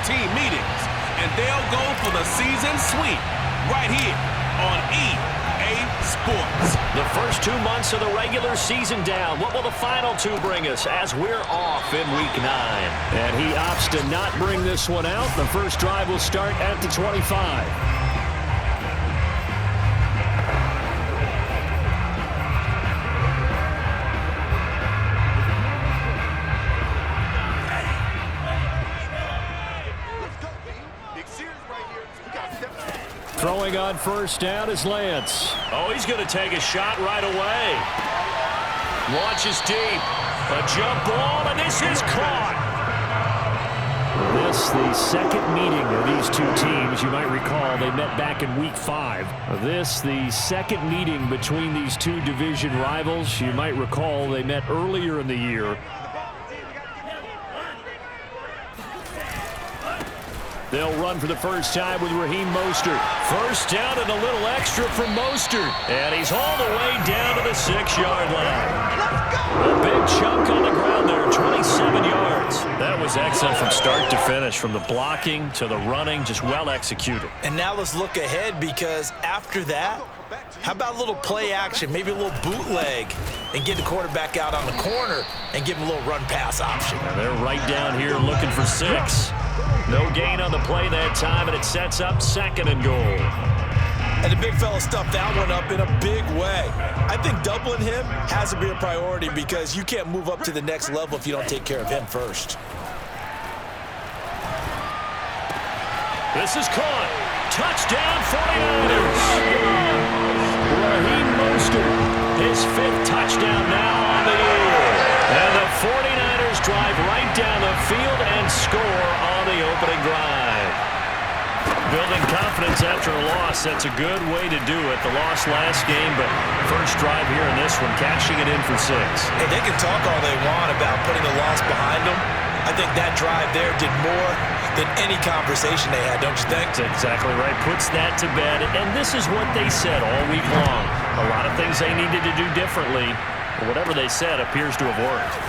team meetings, and they'll go for the season sweep right here on EA Sports. The first 2 months of the regular season down. What will the final 2 bring us as we're off in Week 9? And he opts to not bring this one out. The first drive will start at the 25. Throwing on first down is Lance. Oh, he's going to take a shot right away. Launches deep. A jump ball, and this is caught. This, the second meeting of these two teams. You might recall they met back in Week 5. This, the second meeting between these two division rivals. You might recall they met earlier in the year. They'll run for the first time with Raheem Mostert. First down and a little extra from Mostert. And he's all the way down to the 6-yard line. A big chunk on the ground there, 27 yards. That was excellent from start to finish, from the blocking to the running, just well executed. And now let's look ahead, because after that, how about a little play action, maybe a little bootleg, and get the quarterback out on the corner and give him a little run-pass option. And they're right down here looking for 6. No gain on the play that time, and it sets up 2nd and goal. And the big fella stuffed that one up in a big way. I think doubling him has to be a priority, because you can't move up to the next level if you don't take care of him first. This is caught. Touchdown 49ers. Raheem Mostert. His 5th touchdown now on the year. And the 49ers drive right down the field and score on the opening drive. Building confidence after a loss, that's a good way to do it. The loss last game, but first drive here in this one, cashing it in for 6. Hey, they can talk all they want about putting the loss behind them. I think that drive there did more than any conversation they had, don't you think? That's exactly right. Puts that to bed. And this is what they said all week long. A lot of things they needed to do differently. But whatever they said appears to have worked.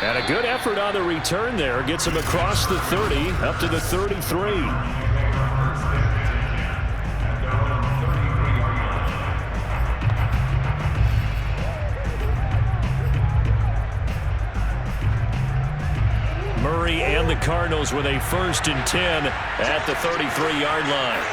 And a good effort on the return there. Gets him across the 30, up to the 33. Murray and the Cardinals with a 1st and 10 at the 33-yard line.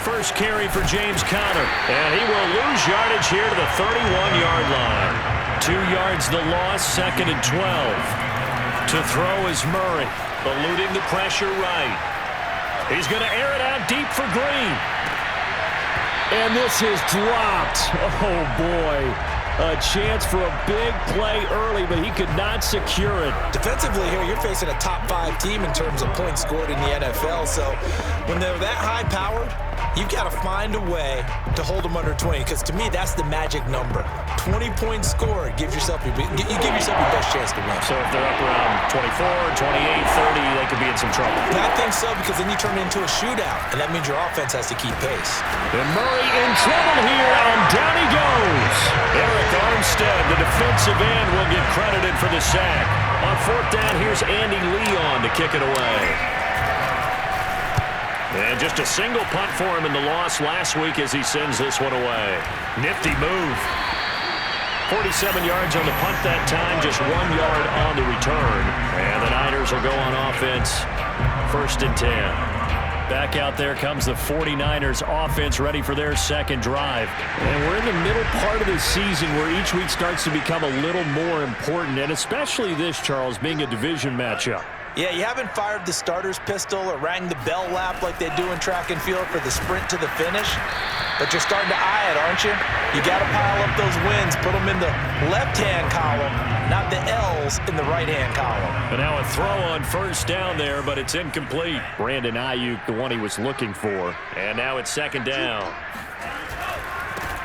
First carry for James Conner, and he will lose yardage here to the 31-yard line. 2 yards the loss, 2nd and 12. To throw is Murray, eluding the pressure right. He's going to air it out deep for Green. And this is dropped. Oh, boy. A chance for a big play early, but he could not secure it. Defensively here, you're facing a top 5 team in terms of points scored in the NFL. So when they're that high-powered, you've got to find a way to hold them under 20, because to me, that's the magic number. 20 points scored gives yourself you give yourself your best chance to win. So if they're up around 24, 28, 30, they could be in some trouble. I think so, because then you turn it into a shootout, and that means your offense has to keep pace. And Murray in trouble here, and down he goes. Eric Armstead, the defensive end, will get credited for the sack. On 4th down, here's Andy Leon to kick it away. And just a single punt for him in the loss last week as he sends this one away. Nifty move. 47 yards on the punt that time, just 1 yard on the return. And the Niners will go on offense, 1st and 10. Back out there comes the 49ers offense, ready for their 2nd drive. And we're in the middle part of the season where each week starts to become a little more important, and especially this, Charles, being a division matchup. Yeah, you haven't fired the starter's pistol or rang the bell lap like they do in track and field for the sprint to the finish, but you're starting to eye it, aren't you? You got to pile up those wins, put them in the left-hand column, not the L's in the right-hand column. And now a throw on 1st down there, but it's incomplete. Brandon Ayuk, the one he was looking for. And now it's 2nd down.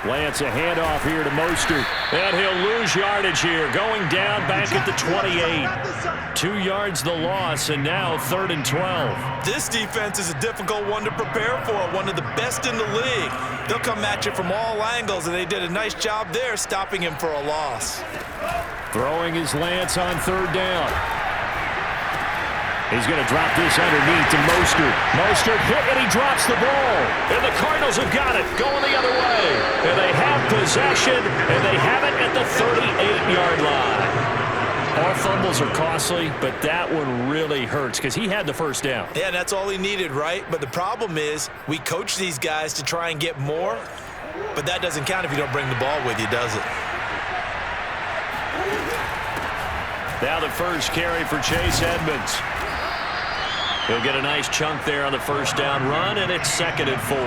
Lance, a handoff here to Mostert. And he'll lose yardage here, going down back at the 28. 2 yards the loss, and now 3rd and 12. This defense is a difficult one to prepare for, one of the best in the league. They'll come at you from all angles, and they did a nice job there stopping him for a loss. Throwing his Lance on third down. He's going to drop this underneath to Mostert. Mostert hit, and he drops the ball. And the Cardinals have got it, going the other way. And they have possession, and they have it at the 38-yard line. All fumbles are costly, but that one really hurts because he had the first down. Yeah, that's all he needed, right? But the problem is we coach these guys to try and get more, but that doesn't count if you don't bring the ball with you, does it? Now the first carry for Chase Edmonds. He'll get a nice chunk there on the first down run, and it's 2nd and 4.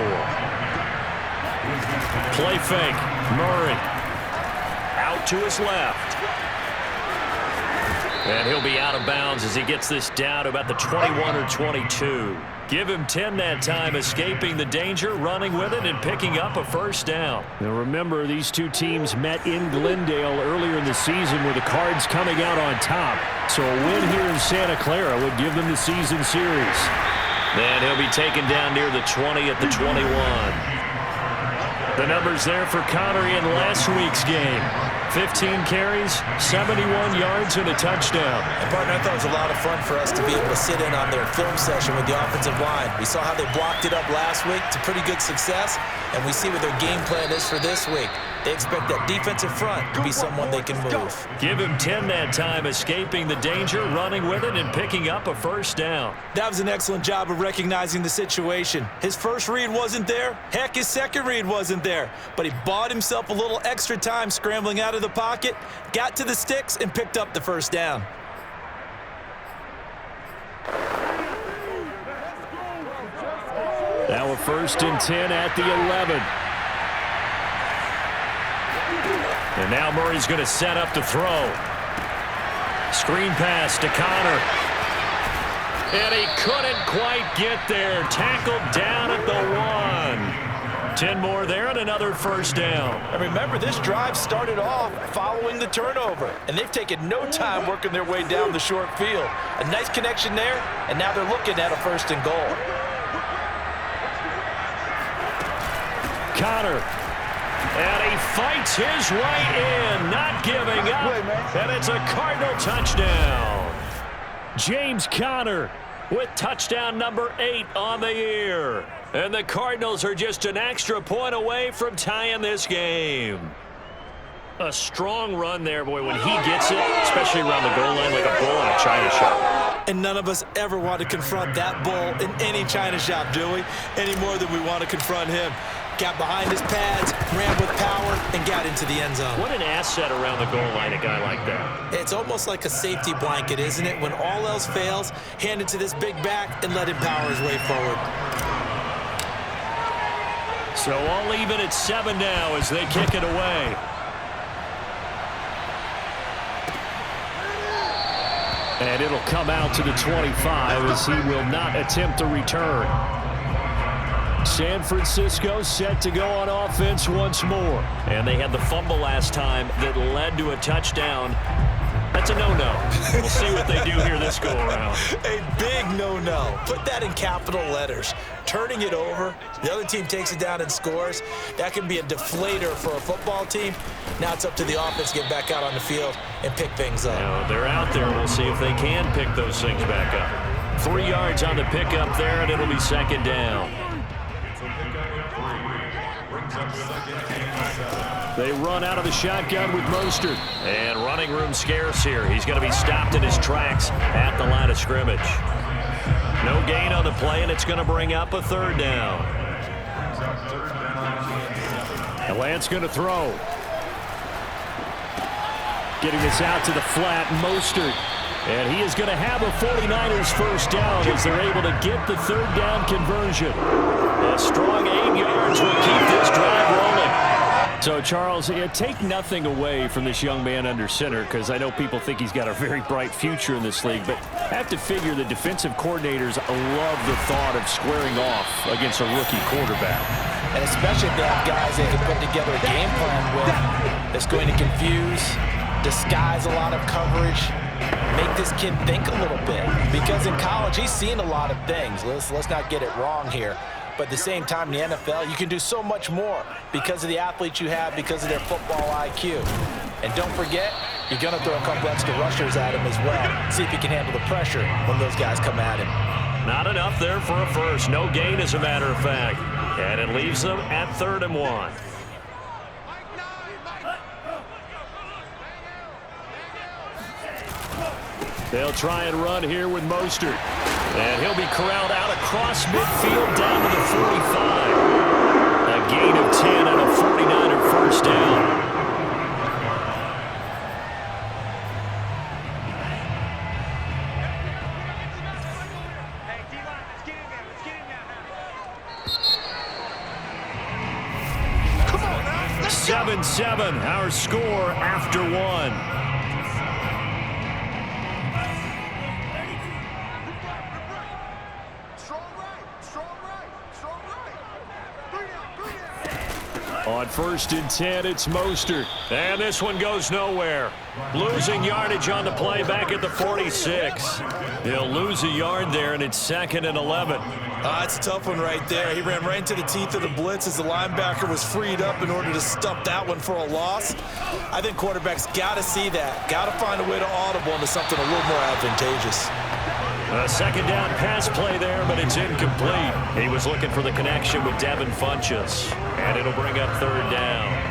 Play fake. Murray out to his left. And he'll be out of bounds as he gets this down to about the 21 or 22. Give him 10 that time, escaping the danger, running with it, and picking up a first down. Now remember, these two teams met in Glendale earlier in the season with the Cards coming out on top. So a win here in Santa Clara would give them the season series. Then he'll be taken down near the 20 at the 21. The numbers there for Connery in last week's game. 15 carries, 71 yards, and a touchdown. And, partner, I thought it was a lot of fun for us to be able to sit in on their film session with the offensive line. We saw how they blocked it up last week to pretty good success, and we see what their game plan is for this week. They expect that defensive front to be someone they can move. Give him 10 that time, escaping the danger, running with it, and picking up a first down. That was an excellent job of recognizing the situation. His first read wasn't there. Heck, his second read wasn't there. But he bought himself a little extra time scrambling out of the pocket, got to the sticks, and picked up the first down. Now a 1st and 10 at the 11. And now Murray's going to set up to throw. Screen pass to Connor. And he couldn't quite get there. Tackled down at the 1. 10 more there and another first down. And remember, this drive started off following the turnover. And they've taken no time working their way down the short field. A nice connection there, and now they're looking at a 1st and goal. Connor. And he fights his way in, not giving up. And it's a Cardinal touchdown. James Conner with touchdown number 8 on the year. And the Cardinals are just an extra point away from tying this game. A strong run there, boy, when he gets it, especially around the goal line like a bull in a china shop. And none of us ever want to confront that bull in any china shop, do we? Any more than we want to confront him. Got behind his pads, ran with power, and got into the end zone. What an asset around the goal line, a guy like that. It's almost like a safety blanket, isn't it? When all else fails, hand it to this big back and let him power his way forward. So all even at 7 now as they kick it away. And it'll come out to the 25 as he will not attempt a return. San Francisco set to go on offense once more. And they had the fumble last time that led to a touchdown. That's a no-no. We'll see what they do here this go-around. A big no-no. Put that in capital letters. Turning it over, the other team takes it down and scores. That can be a deflator for a football team. Now it's up to the offense to get back out on the field and pick things up. Now they're out there. We'll see if they can pick those things back up. 3 yards on the pickup there, and it'll be 2nd down. They run out of the shotgun with Mostert. And running room scarce here. He's going to be stopped in his tracks at the line of scrimmage. No gain on the play, and it's going to bring up a 3rd down. And Lance going to throw. Getting this out to the flat, Mostert. And he is going to have a 49ers first down as they're able to get the 3rd down conversion. A strong 8 yards will keep this drive rolling. So, Charles, take nothing away from this young man under center, because I know people think he's got a very bright future in this league, but I have to figure the defensive coordinators love the thought of squaring off against a rookie quarterback. And especially if they have guys they can put together a game plan with that's going to confuse, disguise a lot of coverage, make this kid think a little bit. Because in college, he's seen a lot of things. Let's not get it wrong here. But at the same time, in the NFL, you can do so much more because of the athletes you have, because of their football IQ. And don't forget, you're going to throw a couple extra rushers at him as well. See if he can handle the pressure when those guys come at him. Not enough there for a first. No gain, as a matter of fact. And it leaves them at 3rd and 1. They'll try and run here with Mostert. And he'll be corralled out across midfield down to the 45. A gain of 10 and a 49er first down. Come on now. 7-7, our score after 1. On 1st and 10, it's Mostert. And this one goes nowhere. Losing yardage on the play back at the 46. He'll lose a yard there, and it's 2nd and 11. It's a tough one right there. He ran right into the teeth of the blitz as the linebacker was freed up in order to stop that one for a loss. I think quarterbacks got to see that. Got to find a way to audible into something a little more advantageous. A 2nd down pass play there, but it's incomplete. He was looking for the connection with Devin Funchess, and it'll bring up 3rd down.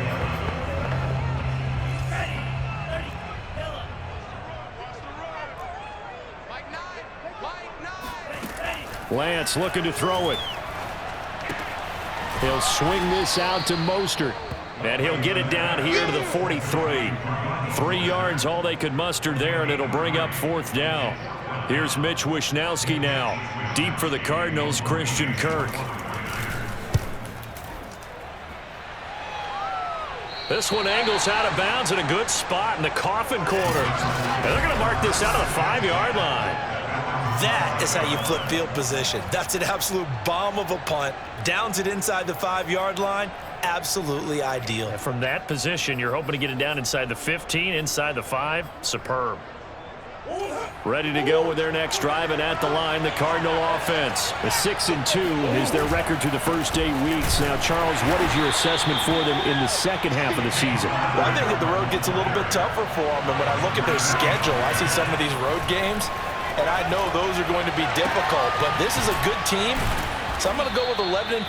Lance looking to throw it. He'll swing this out to Mostert, and he'll get it down here to the 43. 3 yards, all they could muster there, and it'll bring up 4th down. Here's Mitch Wishnowsky now. Deep for the Cardinals, Christian Kirk. This one angles out of bounds in a good spot in the coffin corner. And they're going to mark this out of the 5-yard line. That is how you flip field position. That's an absolute bomb of a punt. Downs it inside the 5-yard line. Absolutely ideal. From that position, you're hoping to get it down inside the 15, inside the 5. Superb. Ready to go with their next drive, and at the line, the Cardinal offense. A 6-2 is their record through the first 8 weeks. Now, Charles, what is your assessment for them in the second half of the season? Well, I think that the road gets a little bit tougher for them, and when I look at their schedule, I see some of these road games, and I know those are going to be difficult, but this is a good team, so I'm going to go with 11-5.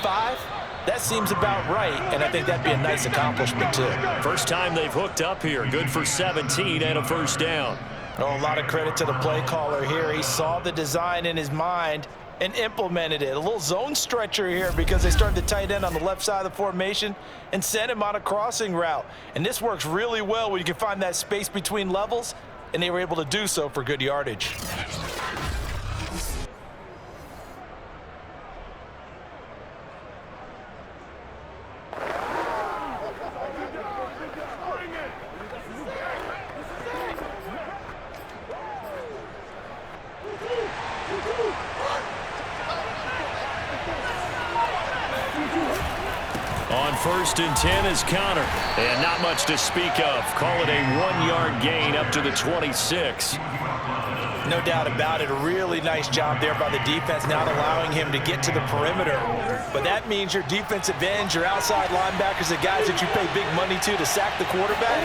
That seems about right, and I think that'd be a nice accomplishment, too. First time they've hooked up here. Good for 17 and a first down. Oh, a lot of credit to the play caller here. He saw the design in his mind and implemented it. A little zone stretcher here because they started the tight end on the left side of the formation and sent him on a crossing route. And this works really well when you can find that space between levels, and they were able to do so for good yardage. On 1st and 10 is Connor. And not much to speak of. Call it a 1-yard gain up to the 26. No doubt about it. A really nice job there by the defense, not allowing him to get to the perimeter. But that means your defensive ends, your outside linebackers, the guys that you pay big money to sack the quarterback,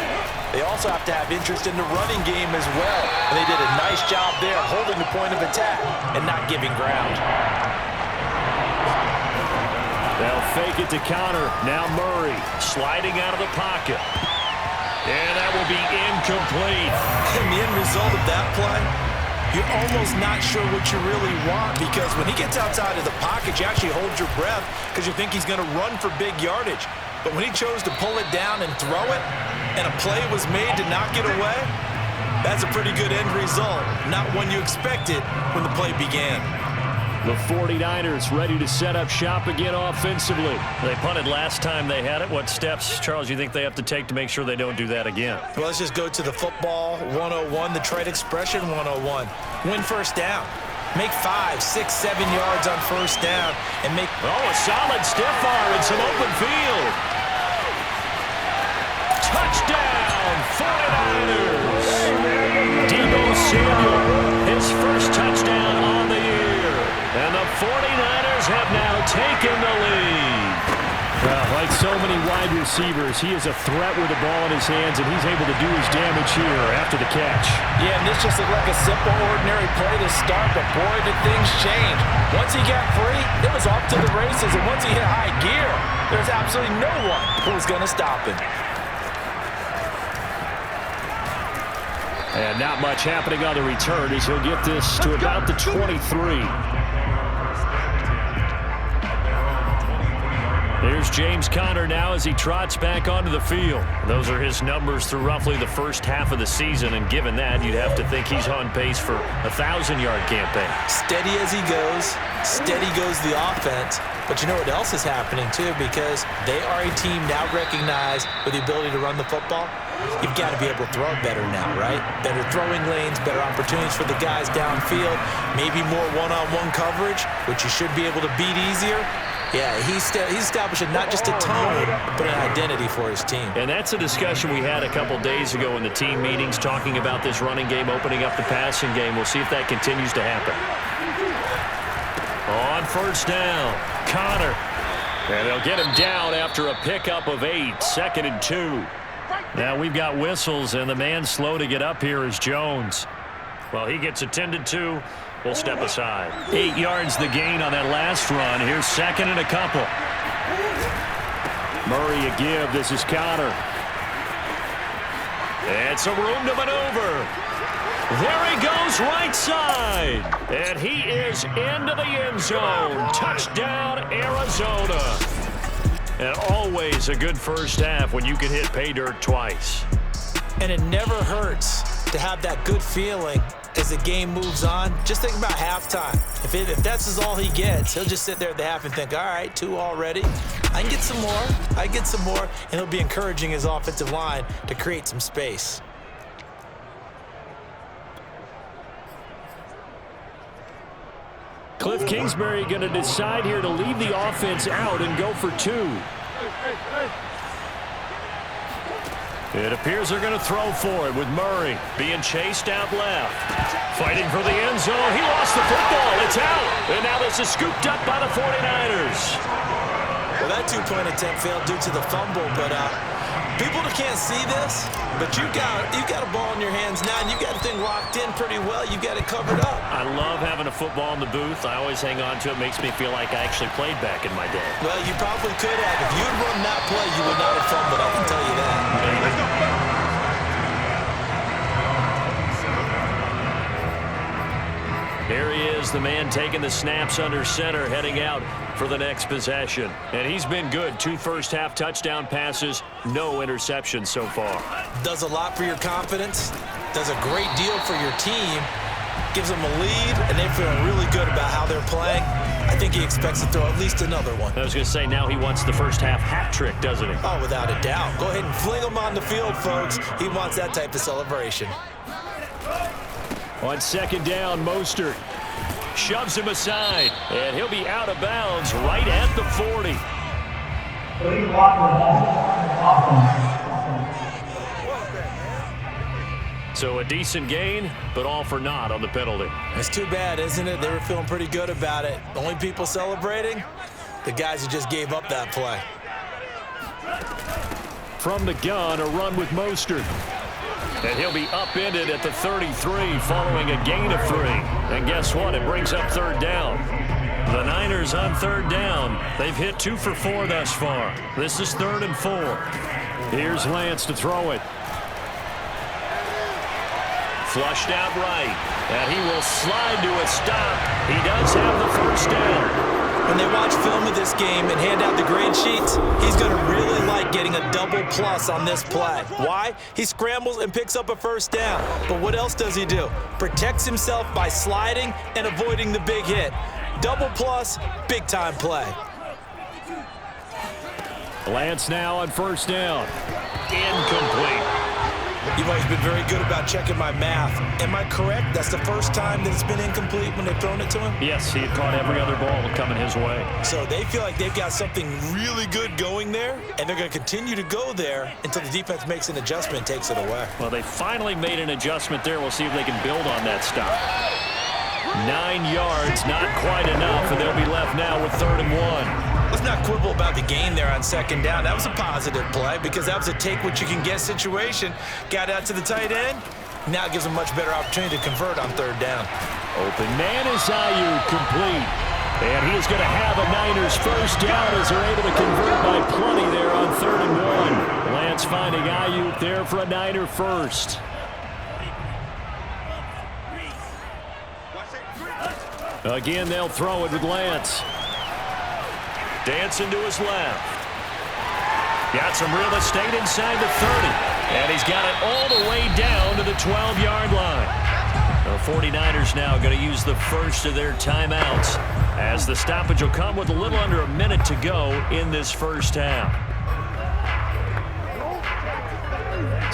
they also have to have interest in the running game as well. And they did a nice job there holding the point of attack and not giving ground. They'll fake it to Connor. Now Murray sliding out of the pocket. And that will be incomplete. And the end result of that play, you're almost not sure what you really want, because when he gets outside of the pocket, you actually hold your breath because you think he's going to run for big yardage. But when he chose to pull it down and throw it, and a play was made to knock it away, that's a pretty good end result. Not one you expected when the play began. The 49ers ready to set up shop again offensively. They punted last time they had it. What steps, Charles, you think they have to take to make sure they don't do that again? Well, let's just go to the football 101, the trade expression 101. Win first down. Make 5, 6, 7 yards on first down. And make... Oh, a solid stiff arm and some open field. Touchdown, 49ers. Deebo Samuel, his first touchdown on the year. And the 49ers have now taken the lead. Like so many wide receivers. He is a threat with the ball in his hands, and he's able to do his damage here after the catch. Yeah, and this just looked like a simple, ordinary play to start, but boy, did things change. Once he got free, it was off to the races, and once he hit high gear, there's absolutely no one who was going to stop him. And not much happening on the return as he'll get this to about the 23. Here's James Conner now as he trots back onto the field. Those are his numbers through roughly the first half of the season, and given that, you'd have to think he's on pace for a 1,000-yard campaign. Steady as he goes, steady goes the offense. But you know what else is happening, too, because they are a team now recognized with the ability to run the football. You've got to be able to throw better now, right? Better throwing lanes, better opportunities for the guys downfield, maybe more one-on-one coverage, which you should be able to beat easier. Yeah, he's establishing not just a tone, but an identity for his team. And that's a discussion we had a couple days ago in the team meetings, talking about this running game, opening up the passing game. We'll see if that continues to happen. On first down, Conner. And they'll get him down after a pickup of 8, 2nd and 2. Now we've got whistles, and the man slow to get up here is Jones. Well, he gets attended to. We'll step aside. 8 yards the gain on that last run. Here's 2nd and a couple. Murray a give. This is Conner. And some room to maneuver. There he goes, right side. And he is into the end zone. Touchdown, Arizona. And always a good first half when you can hit pay dirt twice. And it never hurts to have that good feeling as the game moves on. Just think about halftime. If that's all he gets, he'll just sit there at the half and think, all right, 2 already. I can get some more. I get some more. And he'll be encouraging his offensive line to create some space. Cliff Kingsbury going to decide here to leave the offense out and go for 2. It appears they're going to throw for it with Murray being chased out left. Fighting for the end zone. He lost the football. It's out. And now this is scooped up by the 49ers. Well, that 2-point attempt failed due to the fumble, but people can't see this, but you've got a ball in your hands now, and you've got the thing locked in pretty well. You've got it covered up. I love having a football in the booth. I always hang on to it. Makes me feel like I actually played back in my day. Well, you probably could have. If you had run that play, you would not have fumbled. I can tell you that. Here he is, the man taking the snaps under center, heading out for the next possession. And he's been good. 2 first-half touchdown passes, no interceptions so far. Does a lot for your confidence, does a great deal for your team, gives them a lead, and they're feeling really good about how they're playing. I think he expects to throw at least another one. I was going to say, now he wants the first-half hat trick, doesn't he? Oh, without a doubt. Go ahead and fling him on the field, folks. He wants that type of celebration. On 2nd down, Mostert shoves him aside, and he'll be out of bounds right at the 40. So a decent gain, but all for naught on the penalty. It's too bad, isn't it? They were feeling pretty good about it. The only people celebrating, the guys who just gave up that play. From the gun, a run with Mostert. And he'll be upended at the 33 following a gain of 3. And guess what? It brings up 3rd down. The Niners on 3rd down. They've hit 2 for 4 thus far. This is 3rd and 4. Here's Lance to throw it. Flushed out right. And he will slide to a stop. He does have the first down. When they watch film of this game and hand out the grade sheets, he's going to really like getting a double plus on this play. Why? He scrambles and picks up a first down. But what else does he do? Protects himself by sliding and avoiding the big hit. Double plus, big-time play. Lance now on first down. Incomplete. You've always been very good about checking my math. Am I correct? That's the first time that it's been incomplete when they've thrown it to him? Yes, he had caught every other ball coming his way. So they feel like they've got something really good going there, and they're going to continue to go there until the defense makes an adjustment and takes it away. Well, they finally made an adjustment there. We'll see if they can build on that stop. 9 yards, not quite enough, and they'll be left now with 3rd and 1. Let's not quibble about the gain there on second down. That was a positive play because that was a take-what-you-can-get situation. Got out to the tight end. Now it gives them a much better opportunity to convert on third down. Open man is Ayuk, complete. And he is going to have a Niners first down as they're able to convert by plenty there on 3rd and 1. Lance finding Ayuk there for a Niner first. Again, they'll throw it with Lance. Dancing to his left. Got some real estate inside the 30. And he's got it all the way down to the 12-yard line. The 49ers now going to use the first of their timeouts as the stoppage will come with a little under a minute to go in this first half.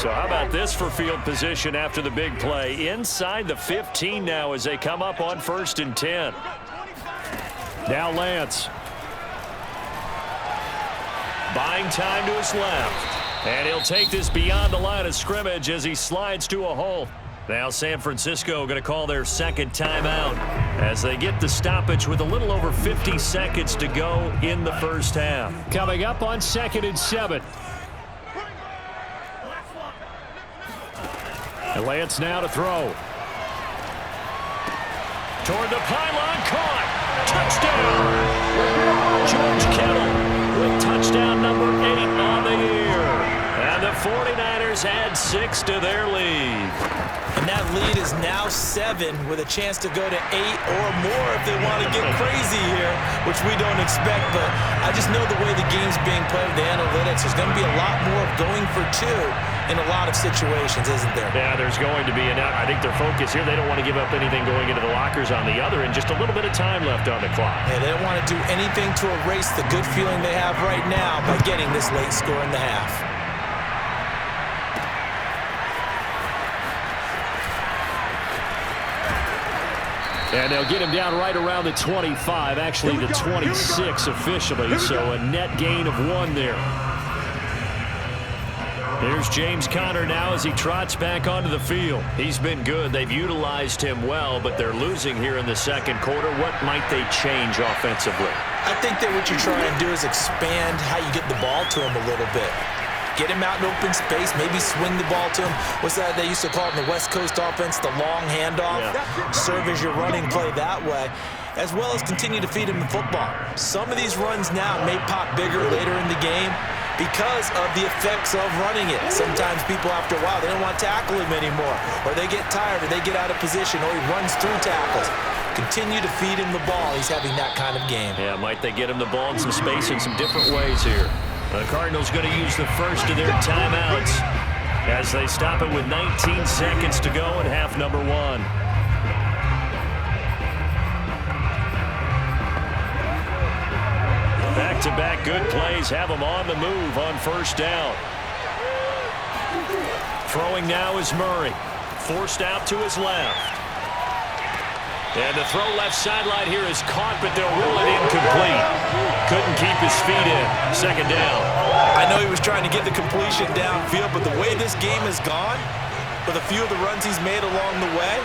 So how about this for field position after the big play? Inside the 15 now as they come up on 1st and 10. Now Lance. Buying time to his left. And he'll take this beyond the line of scrimmage as he slides to a hole. Now San Francisco going to call their second timeout as they get the stoppage with a little over 50 seconds to go in the first half. Coming up on 2nd and 7. And Lance now to throw. Toward the pylon, caught. Touchdown. George Kittle with touchdown number 8 on the year. And the 49ers add 6 to their lead. And that lead is now 7 with a chance to go to 8 or more if they want to get crazy here, which we don't expect. But I just know the way the game's being played with the analytics, there's going to be a lot more of going for 2 in a lot of situations, isn't there? Yeah, there's going to be. And I think their focus here, they don't want to give up anything going into the lockers on the other, and just a little bit of time left on the clock. Yeah, they don't want to do anything to erase the good feeling they have right now by getting this late score in the half. And they'll get him down right around the 25, actually the 26 officially, so a net gain of 1 there. Here's James Conner now as he trots back onto the field. He's been good. They've utilized him well, but they're losing here in the second quarter. What might they change offensively? I think that what you try and do is expand how you get the ball to him a little bit. Get him out in open space, maybe swing the ball to him. What's that they used to call it in the West Coast offense, the long handoff? Yeah. Serve as your running play that way, as well as continue to feed him the football. Some of these runs now may pop bigger later in the game because of the effects of running it. Sometimes people, after a while, they don't want to tackle him anymore, or they get tired, or they get out of position, or he runs through tackles. Continue to feed him the ball. He's having that kind of game. Yeah, might they get him the ball in some space in some different ways here. The Cardinals going to use the first of their timeouts as they stop it with 19 seconds to go in half number 1. Back-to-back good plays have them on the move on first down. Throwing now is Murray. Forced out to his left. And the throw left sideline here is caught, but they'll rule it incomplete. Couldn't keep his feet in. Second down. I know he was trying to get the completion downfield, but the way this game has gone, with a few of the runs he's made along the way,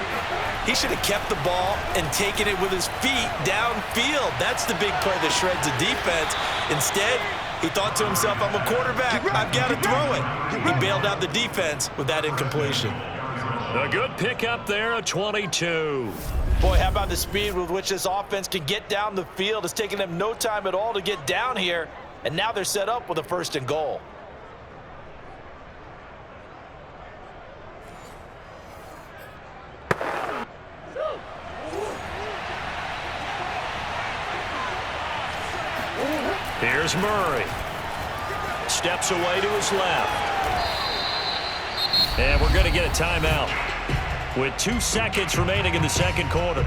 he should have kept the ball and taken it with his feet downfield. That's the big play that shreds the defense. Instead, he thought to himself, I'm a quarterback. I've got to throw it. He bailed out the defense with that incompletion. A good pickup there, a 22. Boy, how about the speed with which this offense can get down the field? It's taken them no time at all to get down here, and now they're set up with a 1st and goal. Here's Murray. Steps away to his left. And we're going to get a timeout with 2 seconds remaining in the second quarter.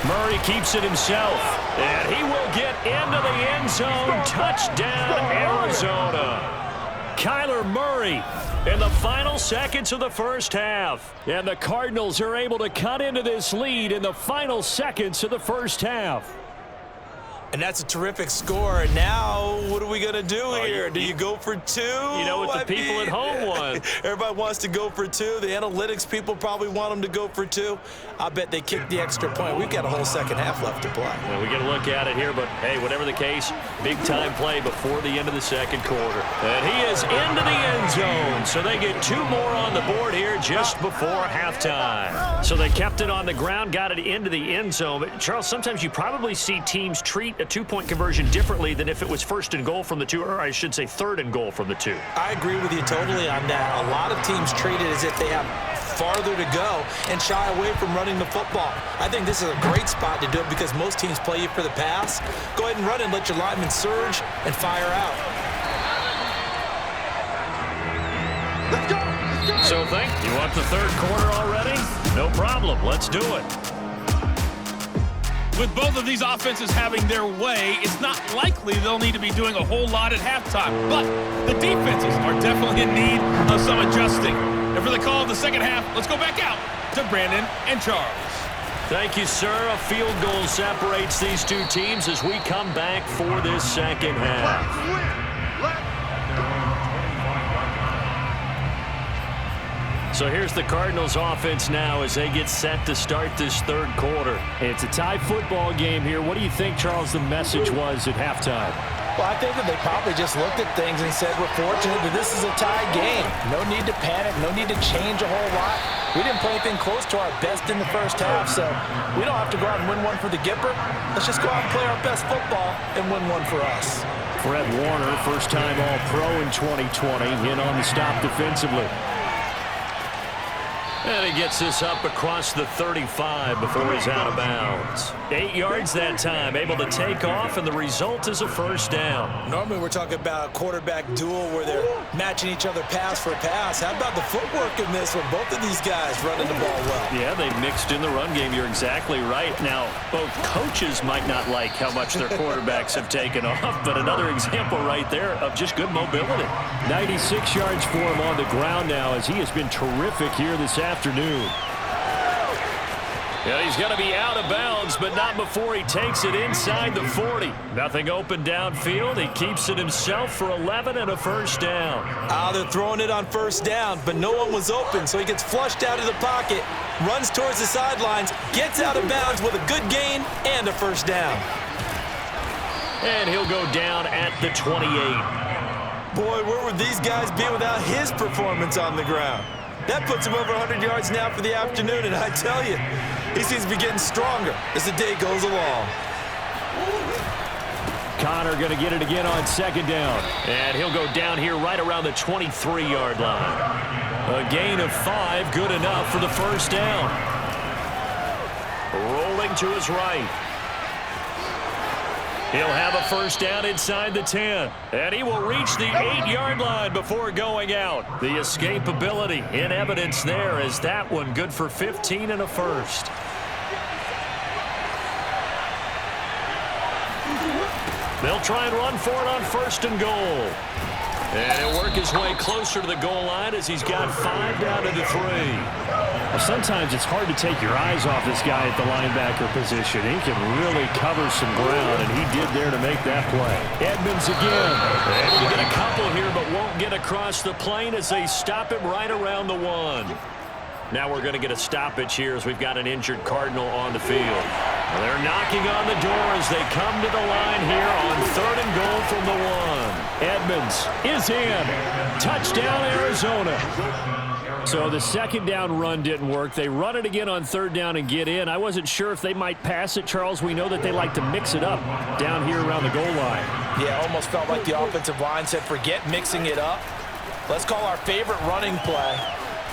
Murray keeps it himself, and he will get into the end zone. Touchdown, Arizona. Kyler Murray in the final seconds of the first half. And the Cardinals are able to cut into this lead in the final seconds of the first half. And that's a terrific score. And now, what are we going to do here? Do you go for two? You know what the people at home want. Everybody wants to go for two. The analytics people probably want them to go for two. I bet they kick the extra point. We've got a whole second half left to play. Well, we get a look at it here, but, hey, whatever the case, big-time play before the end of the second quarter. And he is into the end zone, so they get two more on the board here just before halftime. So they kept it on the ground, got it into the end zone. But, Charles, sometimes you probably see teams treat a two-point conversion differently than if it was first and goal from the two, or I should say third and goal from the two. I agree with you totally on that. A lot of teams treat it as if they have farther to go and shy away from running the football. I think this is a great spot to do it because most teams play you for the pass. Go ahead and run and let your linemen surge and fire out. Let's go! Let's go! So you want the third quarter already? No problem. Let's do it. With both of these offenses having their way, it's not likely they'll need to be doing a whole lot at halftime. But the defenses are definitely in need of some adjusting. And for the call of the second half, let's go back out to Brandon and Charles. Thank you, sir. A field goal separates these two teams as we come back for this second half. So here's the Cardinals offense now as they get set to start this third quarter. It's a tie football game here. What do you think, Charles, the message was at halftime? Well, I think that they probably just looked at things and said, we're fortunate that this is a tie game. No need to panic. No need to change a whole lot. We didn't play anything close to our best in the first half, so we don't have to go out and win one for the Gipper. Let's just go out and play our best football and win one for us. Fred Warner, first-time All-Pro in 2020, in on the stop defensively. And he gets this up across the 35 before he's out of bounds. 8 yards that time, able to take off, and the result is a first down. Normally we're talking about a quarterback duel where they're matching each other pass for pass. How about the footwork in this one? Both of these guys running the ball well. Yeah, they mixed in the run game. You're exactly right. Now, both coaches might not like how much their quarterbacks have taken off, but another example right there of just good mobility. 96 yards for him on the ground now as he has been terrific here this afternoon. Yeah, he's going to be out of bounds, but not before he takes it inside the 40. Nothing open downfield. He keeps it himself for 11 and a first down. They're throwing it on first down, but no one was open, so he gets flushed out of the pocket, runs towards the sidelines, gets out of bounds with a good gain and a first down. And he'll go down at the 28. Boy, where would these guys be without his performance on the ground? That puts him over 100 yards now for the afternoon, and I tell you, he seems to be getting stronger as the day goes along. Connor going to get it again on second down. And he'll go down here right around the 23-yard line. A gain of 5, good enough for the first down. Rolling to his right. He'll have a first down inside the 10. And he will reach the 8-yard line before going out. The escapability in evidence there as that one good for 15 and a first. They'll try and run for it on first and goal. And he'll work his way closer to the goal line as he's got 5 down to the 3. Well, sometimes it's hard to take your eyes off this guy at the linebacker position. He can really cover some ground, and he did there to make that play. Edmonds again. Able to get a couple here, but won't get across the plane as they stop him right around the 1. Now we're going to get a stoppage here as we've got an injured Cardinal on the field. They're knocking on the door as they come to the line here on third and goal from the 1. Edmonds is in. Touchdown, Arizona. So the second down run didn't work. They run it again on third down and get in. I wasn't sure if they might pass it, Charles. We know that they like to mix it up down here around the goal line. Yeah, almost felt like the offensive line said, forget mixing it up. Let's call our favorite running play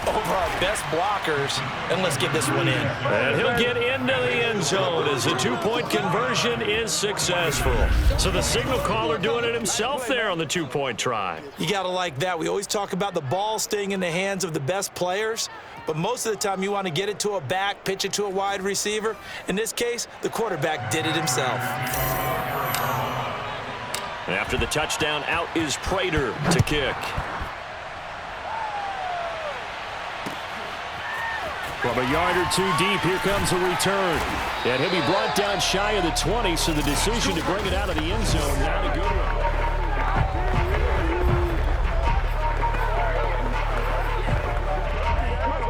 over our best blockers, and let's get this one in. And he'll get into the end zone as the two-point conversion is successful. So the signal caller doing it himself there on the two-point try. You got to like that. We always talk about the ball staying in the hands of the best players, but most of the time you want to get it to a back, pitch it to a wide receiver. In this case, the quarterback did it himself. After the touchdown, out is Prater to kick. From a yard or two deep, here comes a return. And he'll be brought down shy of the 20, so the decision to bring it out of the end zone, not a good one.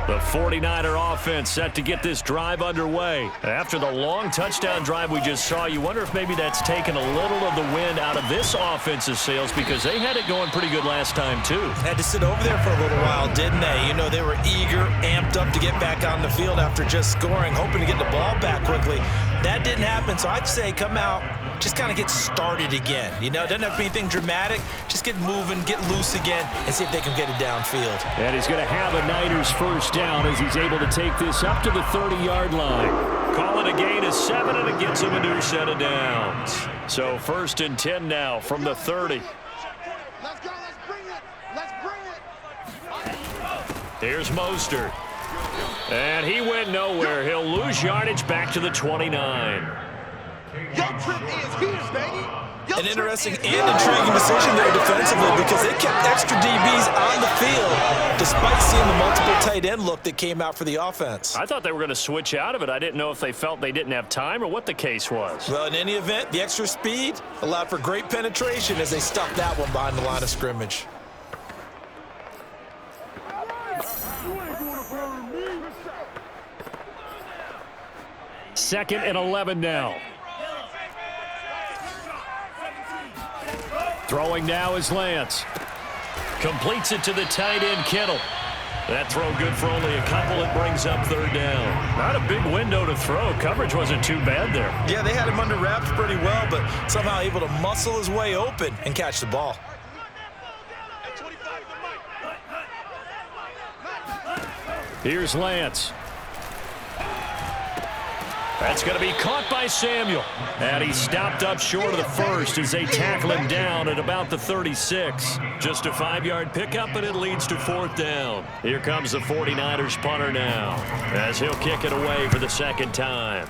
The 49er offense set to get this drive underway. After the long touchdown drive we just saw, you wonder if maybe that's taken a little of the wind out of this offense's sails because they had it going pretty good last time, too. Had to sit over there for a little while, didn't they? You know, they were eager, amped up to get back on the field after just scoring, hoping to get the ball back quickly. That didn't happen, so I'd say come out, just kind of get started again. You know, it doesn't have to be anything dramatic. Just get moving, get loose again, and see if they can get it downfield. And he's going to have a Niners first down as he's able to take this up to the 30-yard line. Call it a gain of 7, and it gets him a new set of downs. So 1st and 10 now from the 30. Let's go. Let's bring it. Let's bring it. Here's Mostert. And he went nowhere. He'll lose yardage back to the 29. Your trip is here, baby. An interesting and intriguing decision there defensively because they kept extra DBs on the field despite seeing the multiple tight end look that came out for the offense. I thought they were going to switch out of it. I didn't know if they felt they didn't have time or what the case was. Well, in any event, the extra speed allowed for great penetration as they stuffed that one behind the line of scrimmage. Second and 11 now. Throwing now is Lance. Completes it to the tight end, Kittle. That throw good for only a couple. It brings up 3rd down. Not a big window to throw. Coverage wasn't too bad there. Yeah, they had him under wraps pretty well, but somehow able to muscle his way open and catch the ball. Here's Lance. That's going to be caught by Samuel. And he stopped up short of the first as they tackle him down at about the 36. Just a 5-yard pickup, and it leads to 4th down. Here comes the 49ers punter now as he'll kick it away for the 2nd time.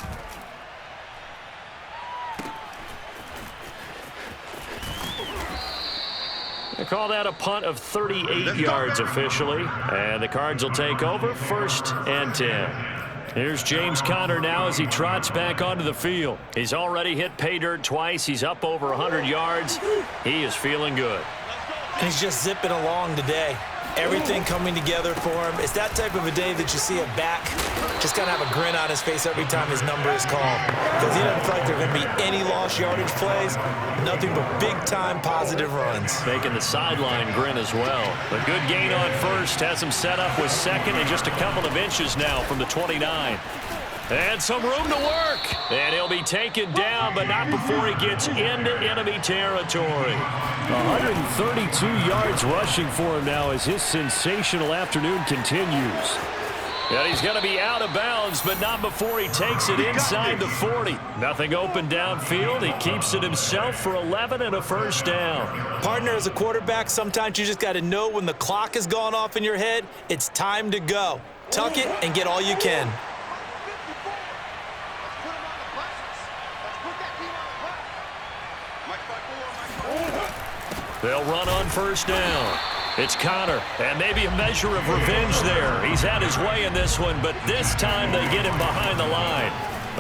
They call that a punt of 38 yards officially. And the Cards will take over 1st and 10. Here's James Conner now as he trots back onto the field. He's already hit pay dirt twice. He's up over 100 yards. He is feeling good. And he's just zipping along today. Everything coming together for him. It's that type of a day that you see a back just kind of have a grin on his face every time his number is called. Because he doesn't feel like there are going to be any lost yardage plays. Nothing but big-time positive runs. Making the sideline grin as well. A good gain on 1st. Has him set up with 2nd and just a couple of inches now from the 29. And some room to work. And he'll be taken down, but not before he gets into enemy territory. 132 yards rushing for him now as his sensational afternoon continues. And he's going to be out of bounds, but not before he takes it inside the 40. Nothing open downfield. He keeps it himself for 11 and a 1st down. Partner, as a quarterback, sometimes you just got to know when the clock has gone off in your head, it's time to go. Tuck it and get all you can. They'll run on 1st down. It's Conner, and maybe a measure of revenge there. He's had his way in this one, but this time they get him behind the line.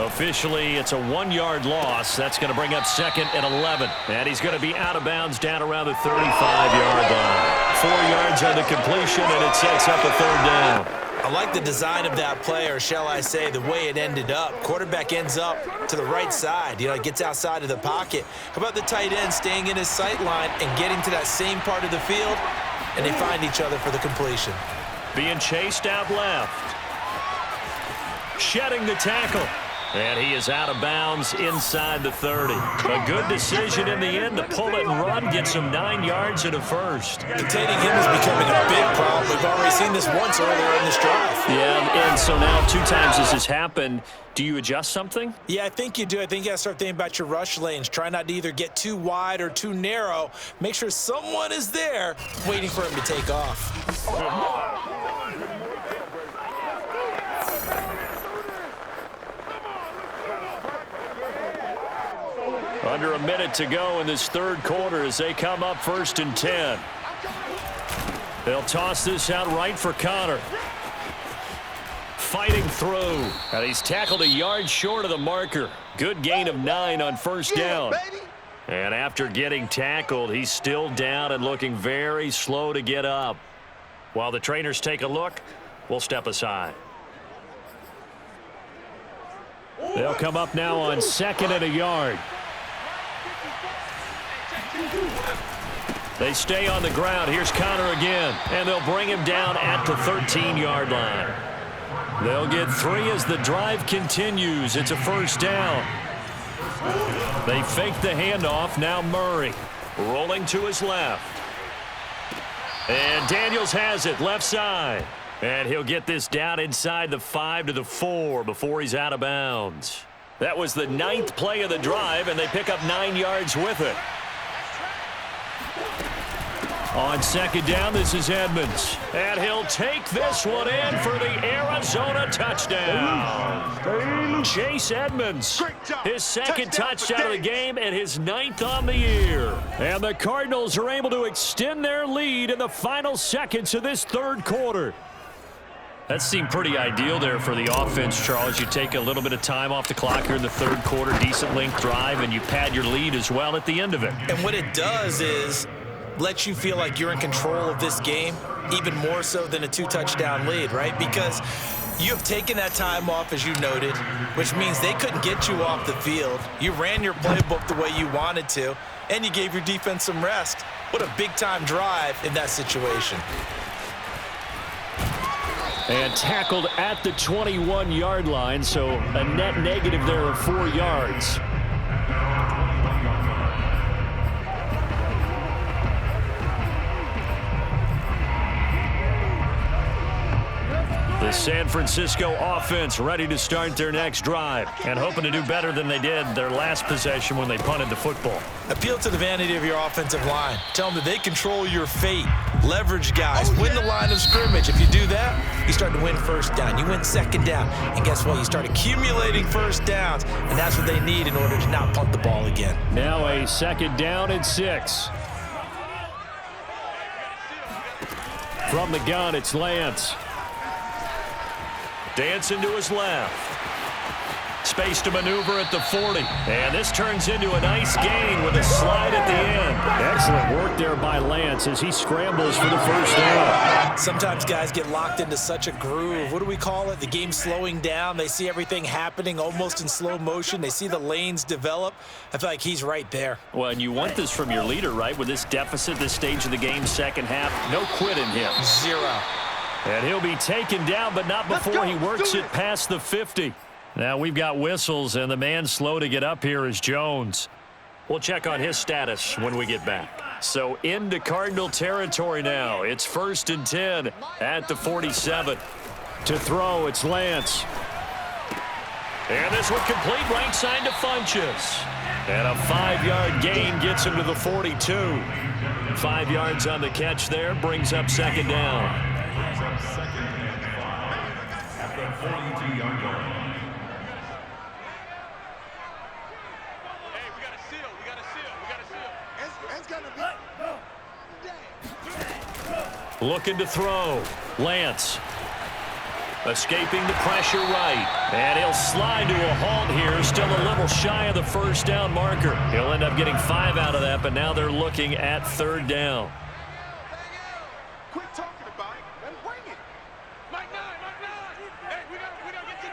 Officially, it's a 1-yard loss. That's going to bring up 2nd and 11. And he's going to be out of bounds down around the 35-yard line. 4 yards on the completion, and it sets up a 3rd down. I like the design of that play, or shall I say the way it ended up. Quarterback ends up to the right side. You know, it gets outside of the pocket. How about the tight end staying in his sight line and getting to that same part of the field, and they find each other for the completion. Being chased out left. Shedding the tackle. And he is out of bounds inside the 30. A good decision in the end to pull it and run, get some 9 yards and a first. Containing him is becoming a big problem. We've already seen this once earlier in this drive. Yeah, and so now 2 times this has happened. Do you adjust something? Yeah, I think you do. I think you got to start thinking about your rush lanes. Try not to either get too wide or too narrow. Make sure someone is there waiting for him to take off. Under a minute to go in this third quarter as they come up 1st and 10. They'll toss this out right for Connor. Fighting through. And he's tackled a yard short of the marker. Good gain of 9 on first down. And after getting tackled, he's still down and looking very slow to get up. While the trainers take a look, we'll step aside. They'll come up now on 2nd and a yard. They stay on the ground. Here's Connor again. And they'll bring him down at the 13-yard line. They'll get 3 as the drive continues. It's a first down. They fake the handoff. Now Murray rolling to his left. And Daniels has it left side. And he'll get this down inside the 5 to the 4 before he's out of bounds. That was the 9th play of the drive, and they pick up 9 yards with it. On 2nd down, this is Edmonds. And he'll take this one in for the Arizona touchdown. Chase Edmonds, his 2nd touchdown of the game and his 9th on the year. And the Cardinals are able to extend their lead in the final seconds of this third quarter. That seemed pretty ideal there for the offense, Charles. You take a little bit of time off the clock here in the third quarter, decent length drive, and you pad your lead as well at the end of it. And what it does is let you feel like you're in control of this game, even more so than a 2-touchdown lead, right? Because you have taken that time off, as you noted, which means they couldn't get you off the field. You ran your playbook the way you wanted to, and you gave your defense some rest. What a big-time drive in that situation. And tackled at the 21-yard line, so a net negative there of 4 yards. The San Francisco offense ready to start their next drive and hoping to do better than they did their last possession when they punted the football. Appeal to the vanity of your offensive line. Tell them that they control your fate. Leverage guys. Win the line of scrimmage. If you do that, you start to win first down. You win 2nd down. And guess what? You start accumulating first downs. And that's what they need in order to not punt the ball again. Now a 2nd down and 6. From the gun, it's Lance. Dancing to his left. Space to maneuver at the 40. And this turns into a nice gain with a slide at the end. Excellent work there by Lance as he scrambles for the first down. Sometimes guys get locked into such a groove. What do we call it? The game slowing down. They see everything happening almost in slow motion. They see the lanes develop. I feel like he's right there. Well, and you want this from your leader, right? With this deficit, this stage of the game, second half, no quit in him. 0. And he'll be taken down, but not before he works it past the 50. Now we've got whistles, and the man slow to get up here is Jones. We'll check on his status when we get back. So into Cardinal territory now. It's 1st and 10 at the 47. To throw, it's Lance. And this one complete right side to Funchess. And a 5-yard gain gets him to the 42. 5 yards on the catch there, brings up 2nd down. Looking to throw. Lance. Escaping the pressure right. And he'll slide to a halt here. Still a little shy of the first down marker. He'll end up getting 5 out of that, but now they're looking at 3rd down. Quit talking about it and bring it. Mike 9. Hey, we gotta get to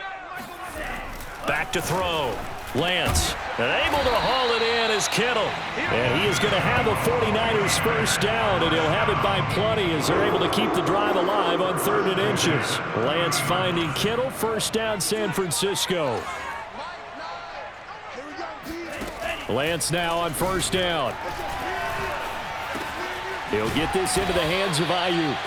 9. Back to throw. Lance. And able to haul it in is Kittle. And he is going to have a 49ers first down, and he'll have it by plenty as they're able to keep the drive alive on 3rd and inches. Lance finding Kittle, first down San Francisco. Lance now on first down. He'll get this into the hands of Ayuk.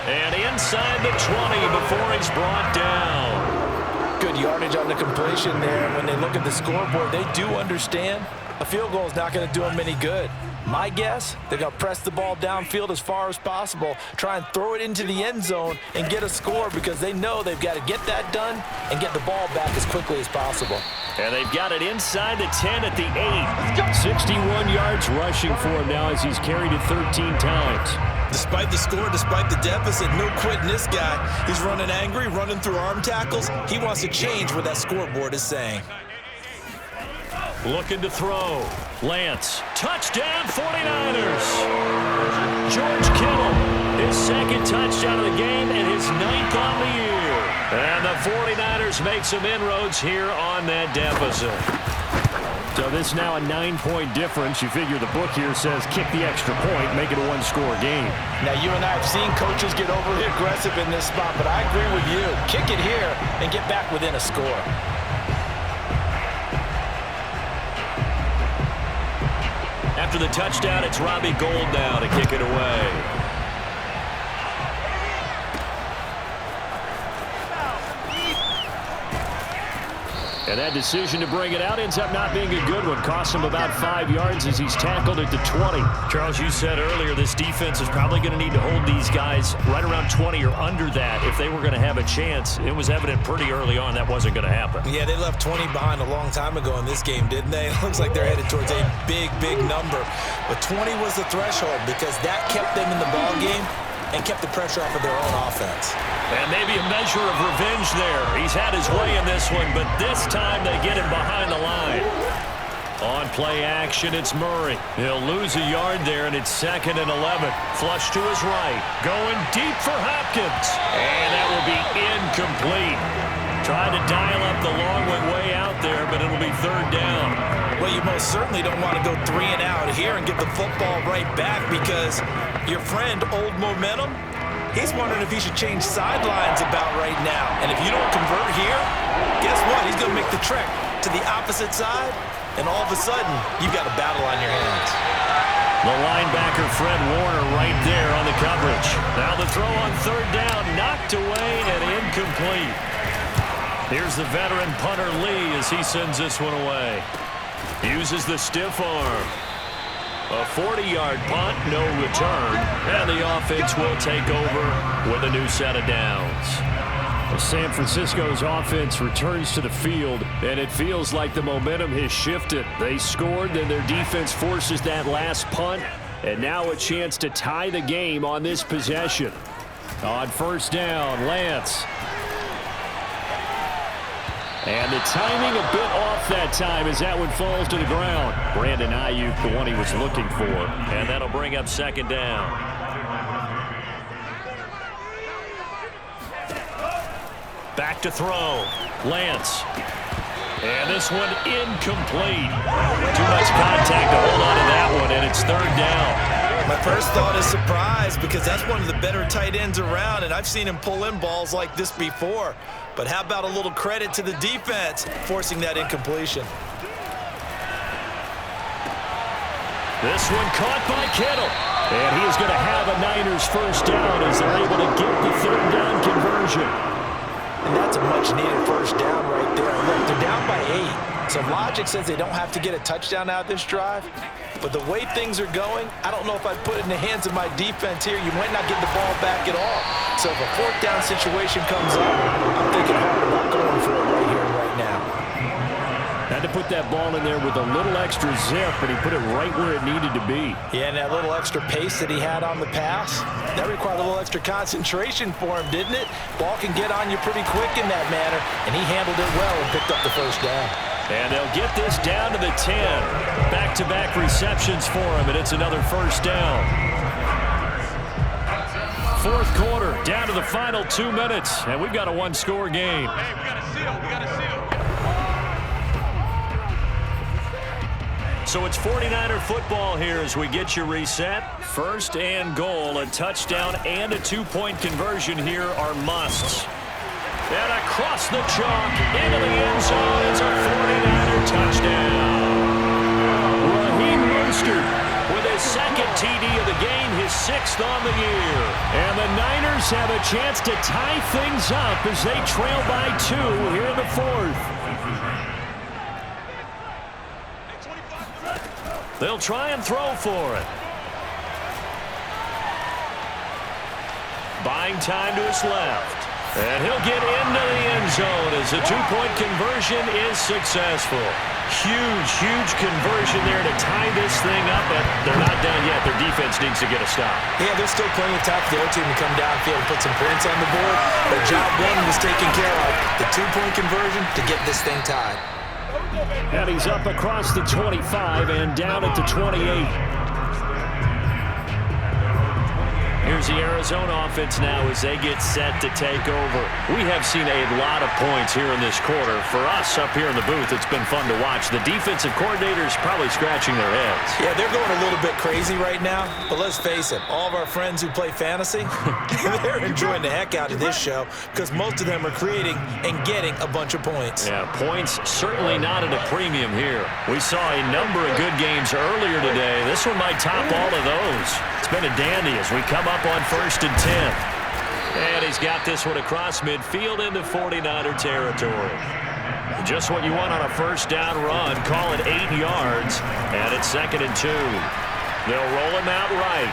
And inside the 20 before he's brought down. Good yardage on the completion there. When they look at the scoreboard, they do understand a field goal is not going to do them any good. My guess, they're going to press the ball downfield as far as possible, try and throw it into the end zone and get a score because they know they've got to get that done and get the ball back as quickly as possible. And they've got it inside the 10 at the 8. 61 yards rushing for him now as he's carried it 13 times. Despite the score, despite the deficit, no quitting this guy. He's running angry, running through arm tackles. He wants to change what that scoreboard is saying. Looking to throw. Lance. Touchdown 49ers. George Kittle. His second touchdown of the game and his 9th on the year. And the 49ers make some inroads here on that deficit. So this now a 9-point difference. You figure the book here says kick the extra point, make it a one-score game. Now, you and I have seen coaches get overly aggressive in this spot, but I agree with you. Kick it here and get back within a score. After the touchdown, it's Robbie Gould now to kick it away. And that decision to bring it out ends up not being a good one. Costs him about 5 yards as he's tackled at the 20. Charles, you said earlier this defense is probably going to need to hold these guys right around 20 or under that if they were going to have a chance. It was evident pretty early on that wasn't going to happen. Yeah, they left 20 behind a long time ago in this game, didn't they? It looks like they're headed towards a big, big number. But 20 was the threshold because that kept them in the ball game and kept the pressure off of their own offense. And maybe a measure of revenge there. He's had his way in this one, but this time they get him behind the line. On play action, it's Murray. He'll lose a yard there, and it's 2nd and 11. Flush to his right. Going deep for Hopkins. And that will be incomplete. Tried to dial up the long way out there, but it'll be 3rd down. Well, you most certainly don't want to go 3 and out here and get the football right back because your friend, Old Momentum, he's wondering if he should change sidelines about right now. And if you don't convert here, guess what? He's going to make the trek to the opposite side, and all of a sudden, you've got a battle on your hands. The linebacker, Fred Warner, right there on the coverage. Now the throw on 3rd down, knocked away and incomplete. Here's the veteran punter, Lee, as he sends this one away. Uses the stiff arm. A 40-yard punt, no return, and the offense will take over with a new set of downs. San Francisco's offense returns to the field, and it feels like the momentum has shifted. They scored, then their defense forces that last punt, and now a chance to tie the game on this possession. On 1st down, Lance. And the timing a bit off that time as that one falls to the ground. Brandon Ayuk, the one he was looking for. And that'll bring up 2nd down. Back to throw. Lance. And this one incomplete. Too much contact to hold on to that one, and it's 3rd down. My first thought is surprise because that's one of the better tight ends around, and I've seen him pull in balls like this before. But how about a little credit to the defense forcing that incompletion? This one caught by Kittle. And he is going to have a Niners 1st down as they're able to get the 3rd down conversion. And that's a much-needed 1st down right there. Look, they're down by 8. So logic says they don't have to get a touchdown out of this drive. But the way things are going, I don't know if I'd put it in the hands of my defense here. You might not get the ball back at all. So if a 4th down situation comes up, I'm thinking hard about going for it right here and right now. Had to put that ball in there with a little extra zip, but he put it right where it needed to be. Yeah, and that little extra pace that he had on the pass, that required a little extra concentration for him, didn't it? Ball can get on you pretty quick in that manner, and he handled it well and picked up the 1st down. And they'll get this down to the 10. Back-to-back receptions for him, and it's another 1st down. 4th quarter, down to the final 2 minutes, and we've got a one-score game. Hey, we got a seal. We got a seal. So it's 49er football here as we get you reset. 1st and goal, a touchdown and a 2-point conversion here are musts. And across the chalk, into the end zone, it's a 49er touchdown. 6th on the year. And the Niners have a chance to tie things up as they trail by 2 here in the 4th. They'll try and throw for it. Buying time to his left. And he'll get into the end zone as the 2-point conversion is successful. Huge conversion there to tie this thing up, but they're not done yet. Their defense needs to get a stop. Yeah, there's still plenty of time for the other team to come downfield and put some points on the board. But job one was taken care of. The 2-point conversion to get this thing tied. And he's up across the 25 and down at the 28. Here's the Arizona offense now as they get set to take over. We have seen a lot of points here in this quarter. For us up here in the booth, it's been fun to watch. The defensive coordinators probably scratching their heads. Yeah, they're going a little bit crazy right now. But let's face it, all of our friends who play fantasy, they're enjoying the heck out of this show because most of them are creating and getting a bunch of points. Yeah, points certainly not at a premium here. We saw a number of good games earlier today. This one might top all of those. It's been a dandy as we come up on 1st and 10. And he's got this one across midfield into 49er territory. Just what you want on a first down run. Call it 8 yards. And it's 2nd and 2. They'll roll him out right.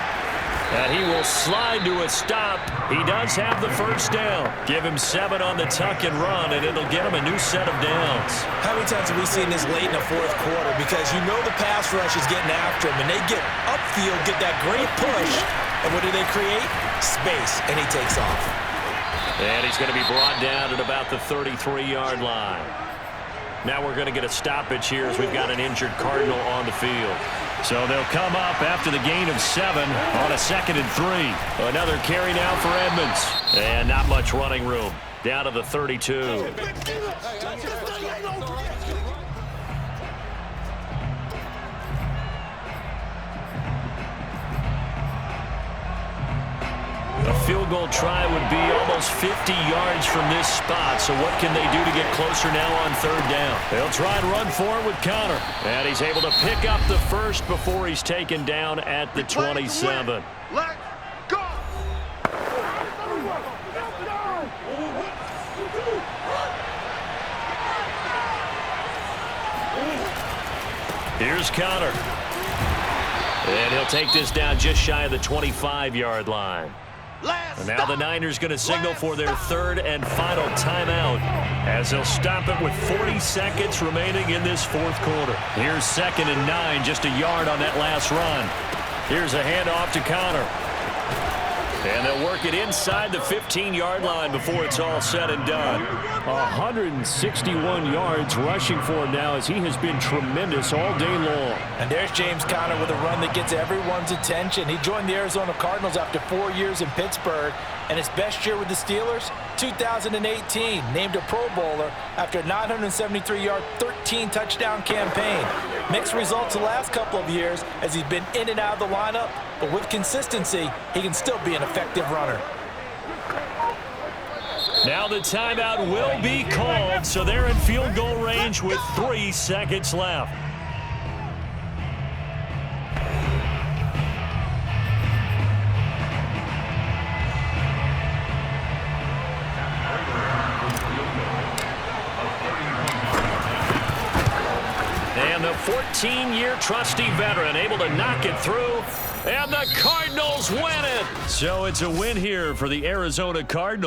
And he will slide to a stop. He does have the first down. Give him 7 on the tuck and run, and it'll get him a new set of downs. How many times have we seen this late in the 4th quarter? Because you know the pass rush is getting after him, and they get upfield, get that great push. And what do they create? Space, and he takes off. And he's going to be brought down at about the 33-yard line. Now we're going to get a stoppage here as we've got an injured Cardinal on the field. So they'll come up after the gain of 7 on a 2nd and 3. Another carry now for Edmonds. And not much running room. Down to the 32. A field goal try would be almost 50 yards from this spot. So what can they do to get closer now on 3rd down? They'll try and run for it with Connor. And he's able to pick up the first before he's taken down at the 27. Let's go! Here's Connor. And he'll take this down just shy of the 25-yard line. And now the Niners going to signal for their 3rd and final timeout as they'll stop it with 40 seconds remaining in this 4th quarter. Here's 2nd and 9, just a yard on that last run. Here's a handoff to Connor. And they'll work it inside the 15-yard line before it's all said and done. 161 yards rushing for him now as he has been tremendous all day long. And there's James Conner with a run that gets everyone's attention. He joined the Arizona Cardinals after 4 years in Pittsburgh. And his best year with the Steelers, 2018, named a Pro Bowler after a 973-yard, 13-touchdown campaign. Mixed results the last couple of years as he's been in and out of the lineup, but with consistency, he can still be an effective runner. Now the timeout will be called, so they're in field goal range with 3 seconds left. And the 14-year trusty veteran able to knock it through, and the Cardinals win it. So it's a win here for the Arizona Cardinals.